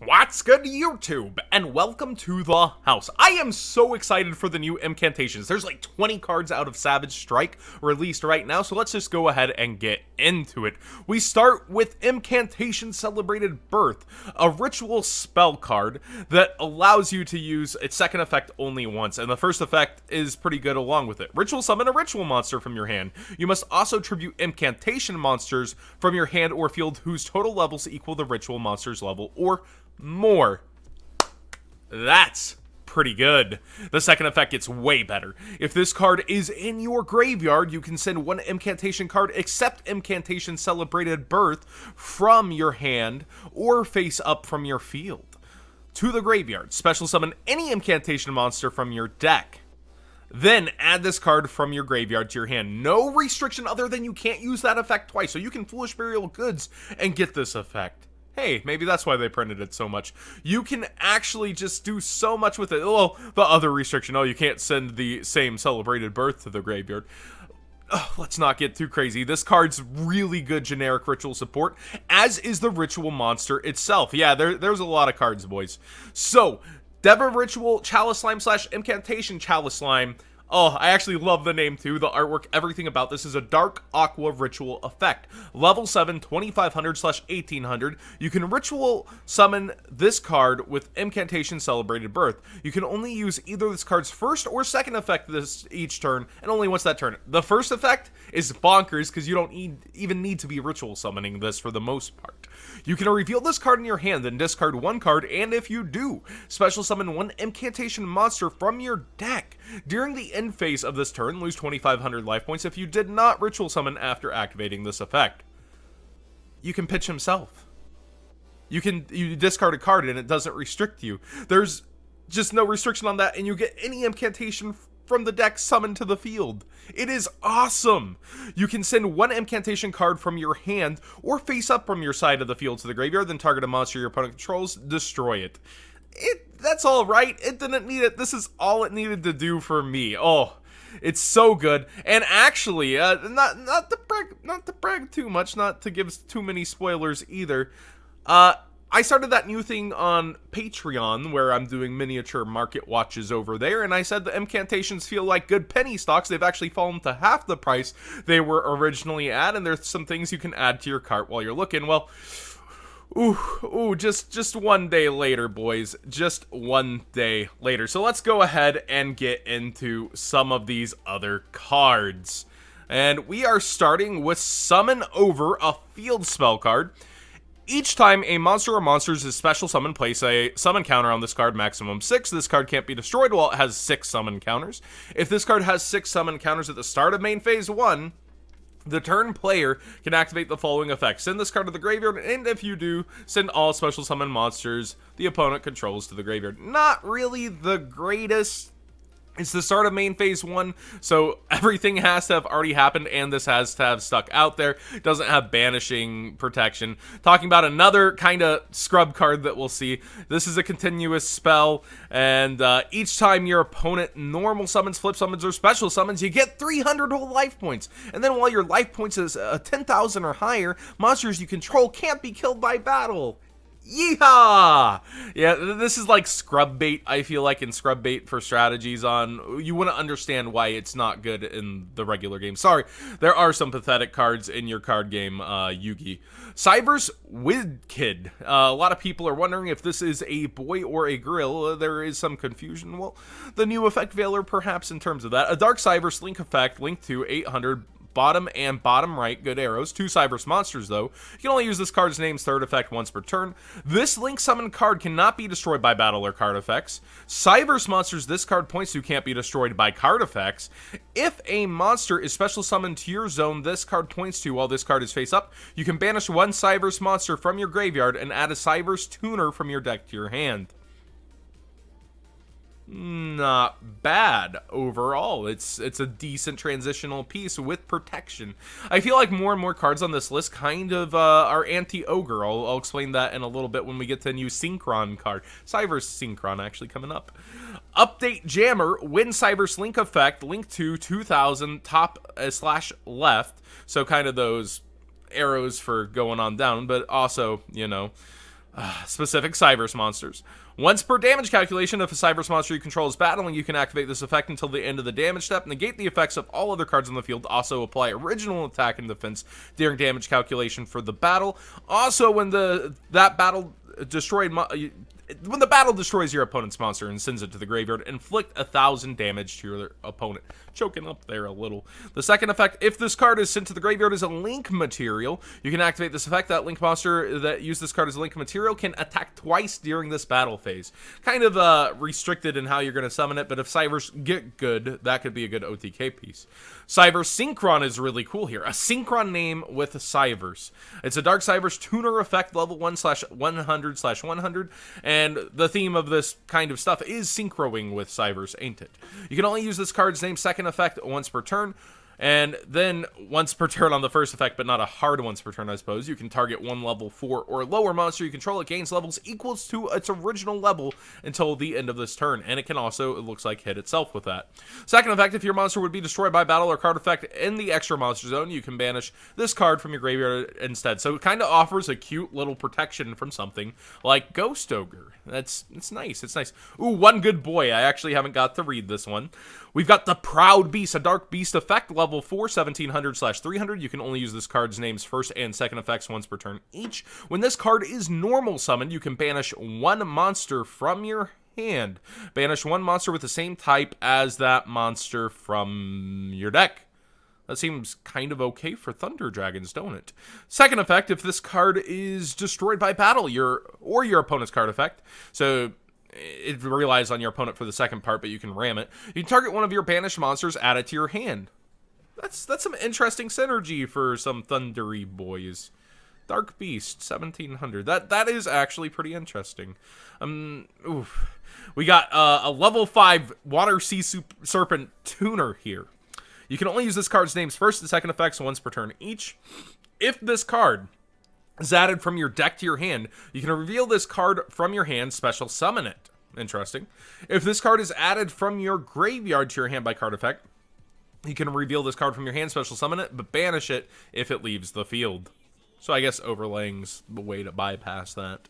What's good, YouTube? And welcome to the house. I am so excited for the new Impcantations. There's like 20 cards out of Savage Strike released right now, so let's just go ahead and get into it. We start with Impcantation Celebrated Birth, a ritual spell card that allows you to use its second effect only once, and the first effect is pretty good along with it. Ritual summon a ritual monster from your hand. You must also tribute incantation monsters from your hand or field whose total levels equal the ritual monster's level or more. That's pretty good. The second effect gets way better. If this card is in your graveyard, you can send one incantation card except Incantation Celebrated Birth from your hand or face up from your field to the graveyard. Special summon any incantation monster from your deck. Then add this card from your graveyard to your hand. No restriction other than you can't use that effect twice, so you can Foolish Burial Goods and get this effect. Hey, maybe that's why they printed it so much. You can actually just do so much with it. Well, the other restriction, you can't send the same Celebrated Birth to the graveyard. Let's not get too crazy. This card's really good generic ritual support, as is the ritual monster itself. Yeah, there's a lot of cards, boys. So, Deva Ritual Chalice Slime / Incantation Chalice Slime. I actually love the name too. The artwork, everything about this is a dark aqua ritual effect. Level 7, 2500/1800. You can ritual summon this card with Incantation Celebrated Birth. You can only use either this card's first or second effect each turn, and only once that turn. The first effect is bonkers because you don't even need to be ritual summoning this for the most part. You can reveal this card in your hand, then discard one card, and if you do, special summon one incantation monster from your deck. During the end phase of this turn, lose 2500 life points if you did not ritual summon after activating this effect. You can pitch himself. You discard a card and it doesn't restrict you. There's just no restriction on that, and you get any incantation from the deck summoned to the field. It is awesome. You can send one incantation card from your hand or face up from your side of the field to the graveyard, then target a monster your opponent controls, destroy it. That's all right. It didn't need it. This is all it needed to do for me. It's so good. And actually, not to brag too much, not to give too many spoilers either. I started that new thing on Patreon where I'm doing miniature market watches over there, and I said the incantations feel like good penny stocks. They've actually fallen to half the price they were originally at, and there's some things you can add to your cart while you're looking. Well, just one day later, boys. Just one day later. So let's go ahead and get into some of these other cards. And we are starting with Summon Over, a field spell card. Each time a monster or monsters is special summoned, place a summon counter on this card, maximum 6. This card can't be destroyed while it has 6 summon counters. If this card has 6 summon counters at the start of main phase 1, the turn player can activate the following effects. Send this card to the graveyard, and if you do, send all special summon monsters the opponent controls to the graveyard. Not really the greatest. It's the start of main phase 1, so everything has to have already happened, and this has to have stuck out there. It doesn't have banishing protection. Talking about another kind of scrub card that we'll see. This is a continuous spell, and each time your opponent normal summons, flip summons, or special summons, you get 300 whole life points. And then while your life points is 10,000 or higher, monsters you control can't be killed by battle. Yeehaw! Yeah, this is like scrub bait, I feel like, in scrub bait for strategies on... You wouldn't understand why it's not good in the regular game. Sorry, there are some pathetic cards in your card game, Yugi. Cyberse Widkid. A lot of people are wondering if this is a boy or a girl. There is some confusion. Well, the new effect veiler, perhaps, in terms of that. A Dark Cyberse Link effect, linked to 800... bottom and bottom right, good arrows. 2 Cyberse monsters, though. You can only use this card's name's third effect once per turn. This link summon card cannot be destroyed by battle or card effects. Cyberse monsters this card points to can't be destroyed by card effects. If a monster is special summoned to your zone this card points to while this card is face up, you can banish one Cyberse monster from your graveyard and add a Cyberse tuner from your deck to your hand. Not bad overall. It's a decent transitional piece with protection. I feel like more and more cards on this list kind of are anti-ogre. I'll explain that in a little bit when we get to a new SYNCHRON card. Cyberse SYNCHRON actually coming up. Update Jammer, win Cyberse Link effect, link to 2000 top / left. So kind of those arrows for going on down, but also, you know, Specific Cyberse monsters. Once per damage calculation, if a Cyberse monster you control is battling, you can activate this effect until the end of the damage step, negate the effects of all other cards on the field, also apply original attack and defense during damage calculation for the battle. Also, when the battle destroys your opponent's monster and sends it to the graveyard, inflict 1,000 damage to your opponent. Choking up there a little. The second effect, if this card is sent to the graveyard as a link material, you can activate this effect. That link monster that used this card as a link material can attack twice during this battle phase. Kind of restricted in how you're going to summon it, but if Cyberse get good, that could be a good OTK piece. Cyberse SYNCHRON is really cool here. A Synchron name with Cyberse. It's a Dark Cyberse tuner effect, level 1/100/100, and the theme of this kind of stuff is synchroing with Cyberse, ain't it? You can only use this card's name second effect once per turn, and then once per turn on the first effect, but not a hard once per turn, I suppose. You can target one level 4 or lower monster you control. It gains levels equals to its original level until the end of this turn, and it can also, it looks like, hit itself with that. Second effect, if your monster would be destroyed by battle or card effect in the extra monster zone, you can banish this card from your graveyard instead. So it kind of offers a cute little protection from something like Ghost Ogre. It's nice. It's nice. Ooh, one good boy. I actually haven't got to read this one. We've got the Proud Beast, a Dark Beast effect, level 4, 1700/300. You can only use this card's name's first and second effects once per turn each. When this card is normal summoned, you can banish one monster from your hand. Banish one monster with the same type as that monster from your deck. That seems kind of okay for Thunder Dragons, don't it? Second effect, if this card is destroyed by battle, your opponent's card effect, so it relies on your opponent for the second part, but you can ram it. You can target one of your banished monsters, add it to your hand. That's some interesting synergy for some thundery boys. Dark Beast, 1700. That is actually pretty interesting. We got a level 5 Water Sea Serpent Tuner here. You can only use this card's name's first and second effects once per turn each. If this card is added from your deck to your hand, you can reveal this card from your hand, special summon it. Interesting. If this card is added from your graveyard to your hand by card effect, you can reveal this card from your hand, special summon it, but banish it if it leaves the field. So I guess overlaying's the way to bypass that.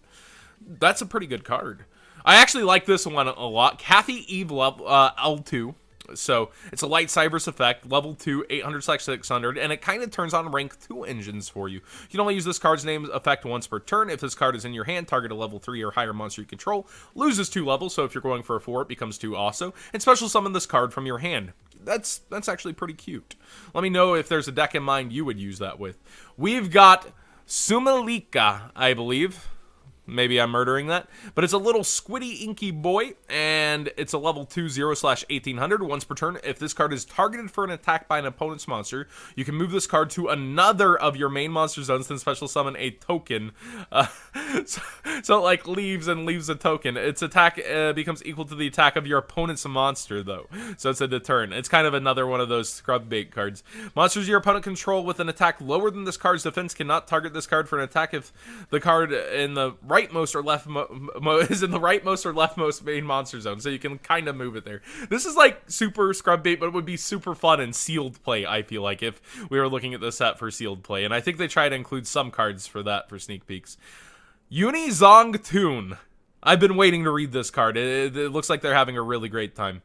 That's a pretty good card. I actually like this one a lot. Kathy Eve L2. So it's a light Cyberse effect, level 2, 800/600, and it kind of turns on rank 2 engines for you. You can only use this card's name effect once per turn. If this card is in your hand, target a level 3 or higher monster you control, loses 2 levels, so if you're going for a 4, it becomes 2 also, and special summon this card from your hand. That's actually pretty cute. Let me know if there's a deck in mind you would use that with. We've got Sumalika, I believe. Maybe I'm murdering that. But it's a little squiddy, inky boy, and it's a level 2 0/1800 once per turn. If this card is targeted for an attack by an opponent's monster, you can move this card to another of your main monster zones, then special summon a token. So it like leaves a token. Its attack becomes equal to the attack of your opponent's monster, though. So it's a deterrent. It's kind of another one of those scrub bait cards. Monsters your opponent control with an attack lower than this card's defense cannot target this card for an attack if the card in the rightmost or is in the rightmost or leftmost main monster zone, so you can kind of move it there. This is like super scrub bait, but it would be super fun in sealed play, I feel like, if we were looking at the set for sealed play, and I think they try to include some cards for that for sneak peeks. Unizong Toon. I've been waiting to read this card. It looks like they're having a really great time.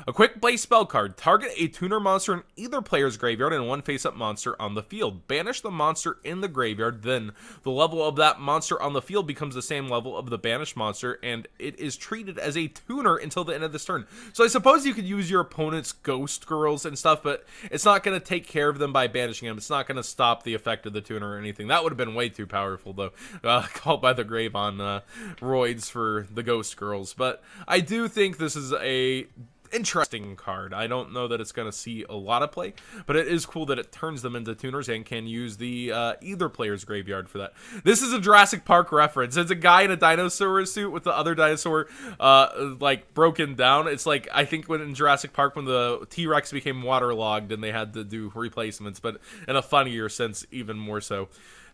A quick play spell card. Target a tuner monster in either player's graveyard and one face-up monster on the field. Banish the monster in the graveyard, then the level of that monster on the field becomes the same level of the banished monster, and it is treated as a tuner until the end of this turn. So I suppose you could use your opponent's ghost girls and stuff, but it's not going to take care of them by banishing them. It's not going to stop the effect of the tuner or anything. That would have been way too powerful, though. Called by the grave on roids for the ghost girls. But I do think this is a interesting card. I don't know that it's going to see a lot of play, but it is cool that it turns them into tuners and can use the either player's graveyard for that. This is a Jurassic Park reference. It's a guy in a dinosaur suit with the other dinosaur like broken down. It's like, I think when in Jurassic Park when the T-Rex became waterlogged and they had to do replacements, but in a funnier sense, even more so.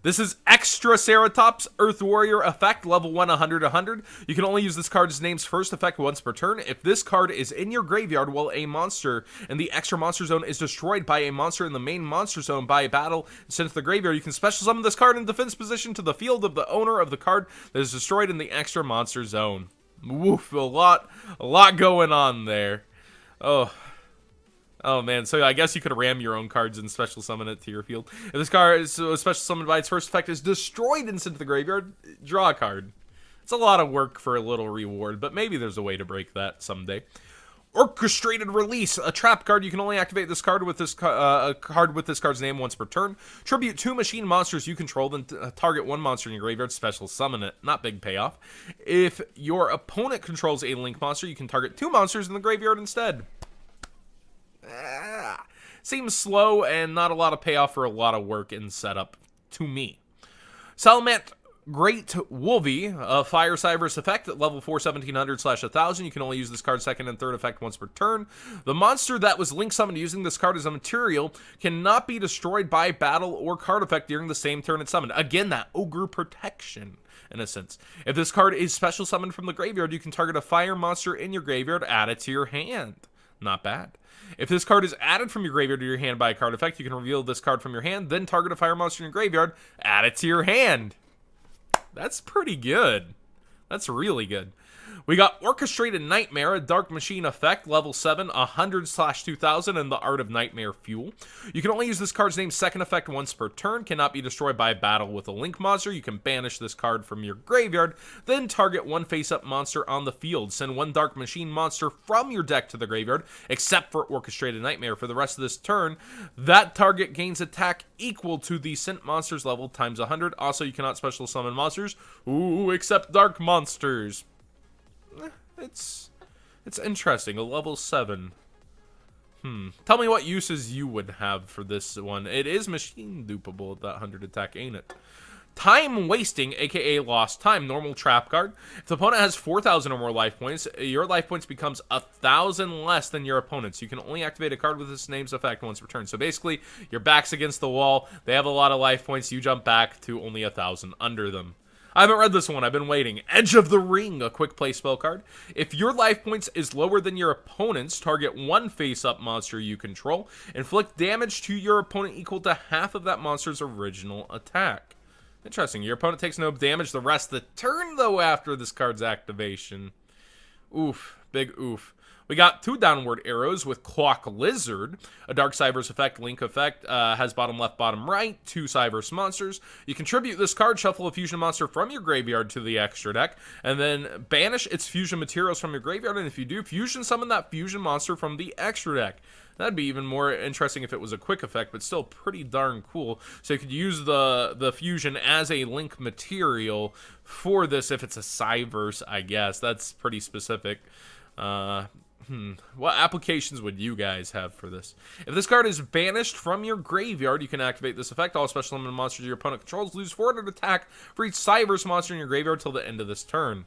This is Extra Ceratops Earth Warrior effect, level 1, 100, 100. You can only use this card's name's first effect once per turn. If this card is in your graveyard while a monster in the extra monster zone is destroyed by a monster in the main monster zone by a battle and sent to the graveyard, you can special summon this card in defense position to the field of the owner of the card that is destroyed in the extra monster zone. Woof, a lot going on there. Oh man, so I guess you could ram your own cards and special summon it to your field. If this card is special summoned by its first effect is destroyed and sent to the graveyard, draw a card. It's a lot of work for a little reward, but maybe there's a way to break that someday. Orchestrated Release, a trap card. You can only activate this card with this card with this card's name once per turn. Tribute 2 machine monsters you control, then target 1 monster in your graveyard, special summon it. Not big payoff. If your opponent controls a link monster, you can target 2 monsters in the graveyard instead. Seems slow and not a lot of payoff for a lot of work in setup to me. Salamant Great Wolvie, a Fire Cyberse effect at level 4, 1700/1000. You can only use this card's second and third effect once per turn. The monster that was link summoned using this card as a material cannot be destroyed by battle or card effect during the same turn it's summoned. Again, that ogre protection, in a sense. If this card is special summoned from the graveyard, you can target a fire monster in your graveyard, add it to your hand. Not bad. If this card is added from your graveyard to your hand by a card effect, you can reveal this card from your hand, then target a fire monster in your graveyard, add it to your hand. That's pretty good. That's really good. We got Orchestrated Nightmare, a Dark Machine effect, level 7, 100/2000, and the Art of Nightmare Fuel. You can only use this card's name's second effect once per turn, cannot be destroyed by a battle with a link monster. You can banish this card from your graveyard, then target 1 face-up monster on the field. Send 1 Dark Machine monster from your deck to the graveyard, except for Orchestrated Nightmare. For the rest of this turn, that target gains attack equal to the sent monster's level times 100. Also, you cannot special summon monsters, except dark monsters. It's interesting. A level 7. Tell me what uses you would have for this one. It is machine dupable at that 100 attack, ain't it? Time Wasting, aka Lost Time, normal trap card. If the opponent has 4,000 or more life points, your life points becomes 1,000 less than your opponent's. You can only activate a card with this name's effect once per turn. So basically, your back's against the wall. They have a lot of life points. You jump back to only 1,000 under them. I haven't read this one. I've been waiting. Edge of the Ring, a quick play spell card. If your life points is lower than your opponent's, target 1 face-up monster you control. Inflict damage to your opponent equal to half of that monster's original attack. Interesting. Your opponent takes no damage the rest of the turn, though, after this card's activation. Oof. Big oof. We got 2 downward arrows with Clock Lizard, a Dark Cyberse effect, link effect, has bottom left, bottom right, 2 Cyberse monsters. You contribute this card, shuffle a fusion monster from your graveyard to the extra deck, and then banish its fusion materials from your graveyard, and if you do, fusion summon that fusion monster from the extra deck. That'd be even more interesting if it was a quick effect, but still pretty darn cool. So you could use the fusion as a link material for this if it's a Cyberse, I guess. That's pretty specific. What applications would you guys have for this? If this card is banished from your graveyard, you can activate this effect. All special summon monsters your opponent controls lose 400 attack for each Cyberse monster in your graveyard till the end of this turn.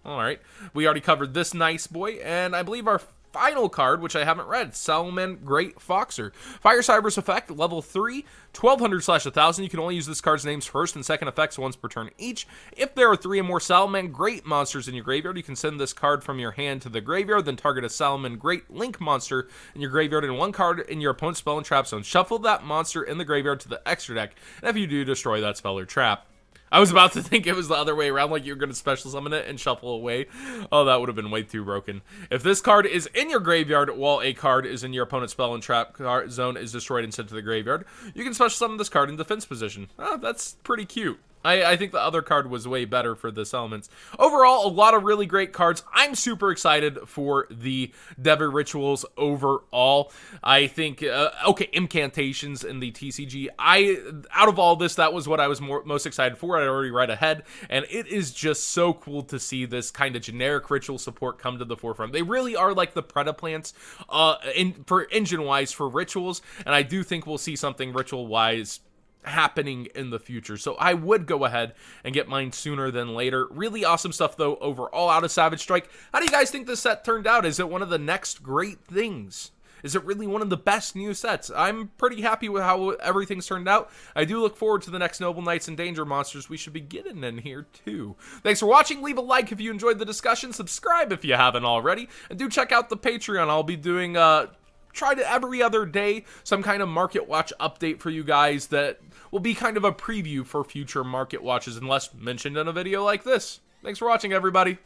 Alright. We already covered this nice boy, and I believe our final card, which I haven't read, Salamand Great Foxer. Fire Cyberse effect, level 3, 1200/1000. You can only use this card's name's first and second effects once per turn each. If there are 3 or more Salamand Great monsters in your graveyard, you can send this card from your hand to the graveyard, then target a Salamand Great Link monster in your graveyard and 1 card in your opponent's spell and trap zone. Shuffle that monster in the graveyard to the extra deck, and if you do, destroy that spell or trap. I was about to think it was the other way around, like you were going to special summon it and shuffle away. Oh, that would have been way too broken. If this card is in your graveyard while a card is in your opponent's spell and trap zone is destroyed and sent to the graveyard, you can special summon this card in defense position. Oh, that's pretty cute. I think the other card was way better for this elements. Overall, a lot of really great cards. I'm super excited for the Devi Rituals overall. I think, okay, Impcantations in the TCG. Out of all this, that was what I was most excited for. I already read ahead, and it is just so cool to see this kind of generic ritual support come to the forefront. They really are like the Predaplants for engine-wise for rituals, and I do think we'll see something ritual-wise happening in the future. So I would go ahead and get mine sooner than later. Really awesome stuff though overall out of Savage Strike. How do you guys think this set turned out? Is it one of the next great things? Is it really one of the best new sets? I'm pretty happy with how everything's turned out. I do look forward to the next Noble Knights and Danger Monsters we should be getting in here too. Thanks for watching. Leave a like if you enjoyed the discussion. Subscribe if you haven't already. And do check out the Patreon. I'll be doing try to every other day some kind of market watch update for you guys that will be kind of a preview for future market watches unless mentioned in a video like this. Thanks for watching, everybody.